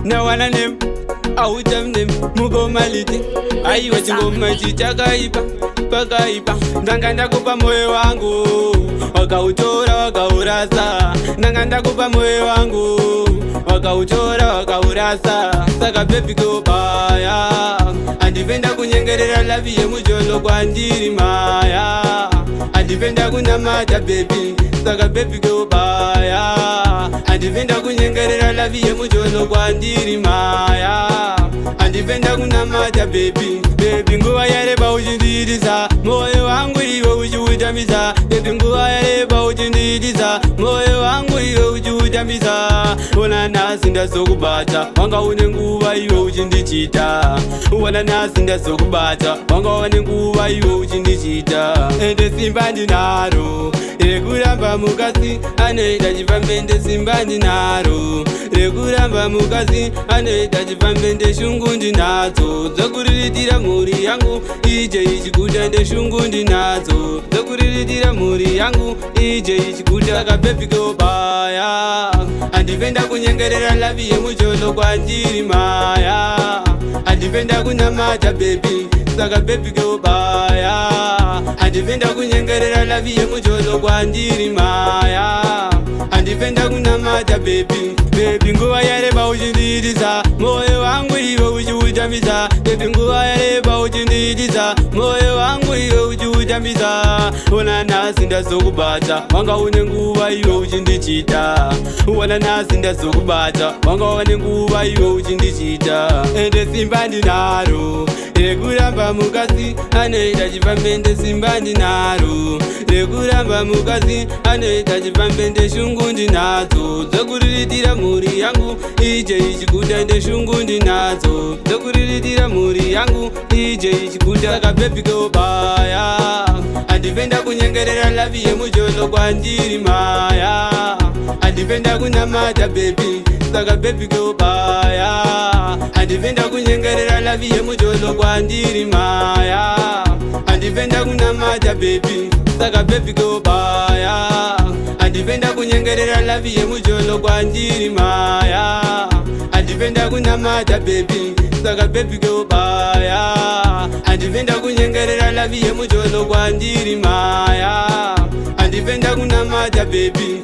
na wana nem autam nem mugomalite aiwa chingoma chichakaipa pakaipa ndanga ndakupa moyo wangu wakautora wakaurasa ndanga ndakupa moyo wangu wakautora wakaurasa saka baby go baya andipenda kunyengerera lavi yemujolo kwandiri maya andipenda kunamata baby saka baby go baya andipenda kunyengerera lavi yemujolo kwandiri maya andipenda kunamata baby baby nguva yareba uchindidisa moyo wangu iwe uchiutamisa baby nguva yareba uchindidisa moyo wangu iwe uchiutamisa ona nasi ndazokubata wanga une nguva iwe uchindichita ona nasi ndazokubata wanga une nguva iwe uchindichita ende simba ndinaro rekuramba mukasi anoita chifambe ndesimba ndinaro rekuramba mukasi anoita chifambe ndeshungu ndinadzo dzokuriritira mhuri yangu ije ichikuta ndeshungu ndinadzo dzokuriritira mhuri yangu ije ichikuta saka baby go baya andipenda kunyengerera lavi yemujolo kwandiri maya andipenda kunamata baby saka baby go baya andipenda kunyengerera lavi yemujolo kwandiri maya andipenda kunamata baby baby nguva yareba uchindidisa moyo wangu iwe uchiutamisa baby nguva yareba uchindidisa moyo wangu iwe uchiutamisa ona nasi ndazokubata wanga une nguva iwe uchindichita ona nasi ndazokubata wanga une nguva iwe uchindichita ende simba ndinaro rekuramba mukasi anoita chifambe ndesimba ndinaro rekuramba mukasi anoita chifambe ndeshungu ndinadzo dzokuriritira mhuri yangu ije ichikuta ndeshungu ndinadzo dzokuriritira mhuri yangu ije ichikuta saka baby go baya andipenda kunyengerera lavi yemujolo kwandiri maya andipenda kunamata baby saka baby go baya andipenda kunyengerera lavi yemujolo kwandiri maya andipenda kunamata baby saka baby go baya andipenda kunyengerera lavi yemujolo kwandiri maya andipenda kunamata baby saka baby go baya andipenda kunyengerera lavi yemujolo kwandiri maya andipenda kunamata baby